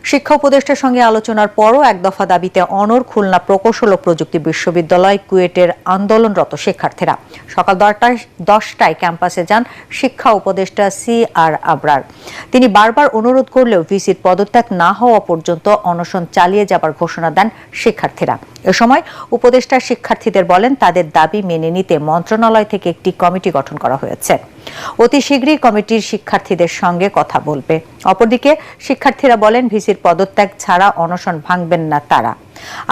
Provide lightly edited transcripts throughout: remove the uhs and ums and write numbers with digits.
শিক্ষা উপদেষ্টার সঙ্গে আলোচনার পরও এক দফা দাবিতে অনড় খুলনা প্রকৌশল ও প্রযুক্তি বিশ্ববিদ্যালয় কুয়েটের আন্দোলনরত শিক্ষার্থীরা। সকাল 10টায় ক্যাম্পাসে যান শিক্ষা উপদেষ্টা CR আবরার। তিনি বারবার অনুরোধ করলেও ভিসির পদত্যাগ না হওয়া পর্যন্ত অনশন চালিয়ে যাবার ঘোষণা দেন শিক্ষার্থীরা। এ সময় উপদেষ্টা শিক্ষার্থীদের বলেন, তাদের দাবি মেনে নিতে মন্ত্রণালয় থেকে একটি কমিটি গঠন করা হয়েছে। অতি শীঘ্রই কমিটির শিক্ষার্থীদের সঙ্গে কথা বলবে। অপরদিকে শিক্ষার্থীরা বলেন, ভিসির পদত্যাগ ছাড়া অনশন ভাঙবেন না তারা।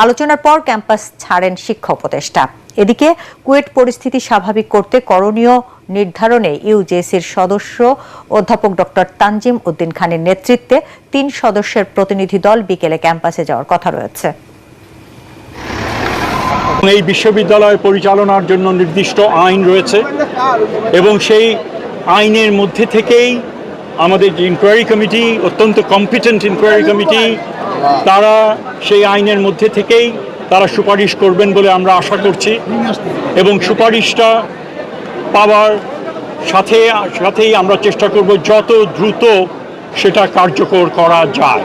আলোচনার পর ক্যাম্পাস ছাড়েন শিক্ষা উপদেষ্টা। এদিকে কুয়েট পরিস্থিতি স্বাভাবিক করতে করণীয় নির্ধারণে ইউজেসির সদস্য অধ্যাপক ডক্টর তানজিম উদ্দিন খানের নেতৃত্বে 3 সদস্যের প্রতিনিধি দল বিকেলে ক্যাম্পাসে যাওয়ার কথা রয়েছে। এই বিশ্ববিদ্যালয় পরিচালনার জন্য নির্দিষ্ট আইন রয়েছে এবং সেই আইনের মধ্যে থেকেই আমাদের যে ইনকোয়ারি কমিটি, অত্যন্ত কম্পিটেন্ট ইনকোয়ারি কমিটি, তারা সেই আইনের মধ্যে থেকেই তারা সুপারিশ করবেন বলে আমরা আশা করছি এবং সুপারিশটা পাওয়ার সাথেই আমরা চেষ্টা করব যত দ্রুত সেটা কার্যকর করা যায়।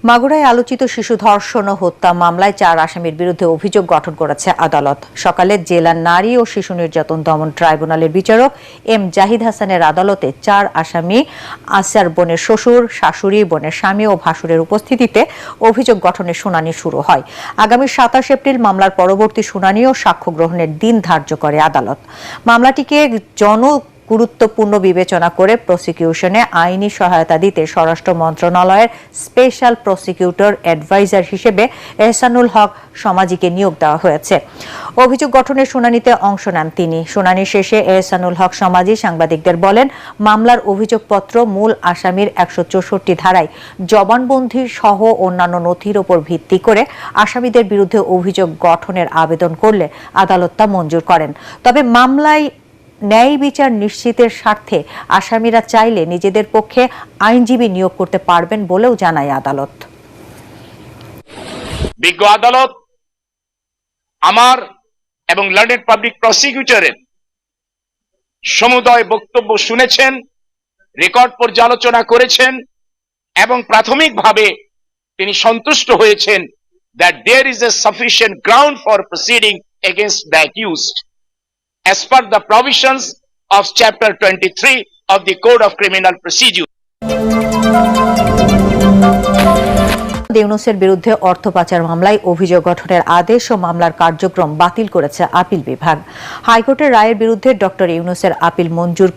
মাগুরায় আলোচিত শিশু ধর্ষণ ও হত্যা মামলায় 4 আসামির বিরুদ্ধে অভিযোগ গঠন করেছে আদালত। সকালে জেলা নারী ও শিশু নির্যাতন দমন ট্রাইব্যুনালের বিচারক M জাহিদ হাসানের আদালতে 4 আসামি আসিয়ার বোনের শ্বশুর, শাশুড়ি, বোনের স্বামী ও ভাসুরের উপস্থিতিতে অভিযোগ গঠনের শুনানি শুরু হয়। আগামী 27 এপ্রিল মামলার পরবর্তী শুনানি ও সাক্ষ্য গ্রহণের দিন ধার্য করে আদালত। মামলাটিকে গুরুত্বপূর্ণ বিবেচনা করে প্রসিকিউশনে আইনি সহায়তা দিতে স্বরাষ্ট্র মন্ত্রণালয়ের স্পেশাল প্রসিকিউটর অ্যাডভাইজার হিসেবে এহসানুল হক সমাজিকে নিয়োগ দেওয়া হয়েছে। অভিযোগ গঠনের শুনানিতে অংশ নেন তিনি। শুনানি শেষে এহসানুল হক সমাজি সাংবাদিকদের বলেন, মামলার অভিযোগপত্র মূল আসামির 164 ধারায় জবানবন্দি সহ অন্যান্য নথির উপর ভিত্তি করে আসামিদের বিরুদ্ধে অভিযোগ গঠনের আবেদন করলে আদালত তা মঞ্জুর করেন। তবে মামলায় ন্যায় বিচার নিশ্চিতের স্বার্থে আসামিরা চাইলে নিজেদের পক্ষে আইনজীবী নিয়োগ করতে পারবেন বলেও জানায় আদালত। বিজ্ঞ আদালত আমার এবং লন্ডন পাবলিক প্রসিকিউটরের সমুদয় বক্তব্য শুনেছেন, রেকর্ড পর্যালোচনা করেছেন এবং প্রাথমিকভাবে তিনি সন্তুষ্ট হয়েছেন that there is a sufficient ground for proceeding against the accused as per the provisions of chapter 23 of the Code of Criminal Procedure. ইউনূসের বিরুদ্ধে অর্থ পাচার মামলায় অভিযোগ গঠনের আদেশ ও মামলার কার্যক্রম বাতিল করেছে আপিল বিভাগ। হাইকোর্টের রায়ের বিরুদ্ধে ডক্টর ইউনূসের আপিল মঞ্জুর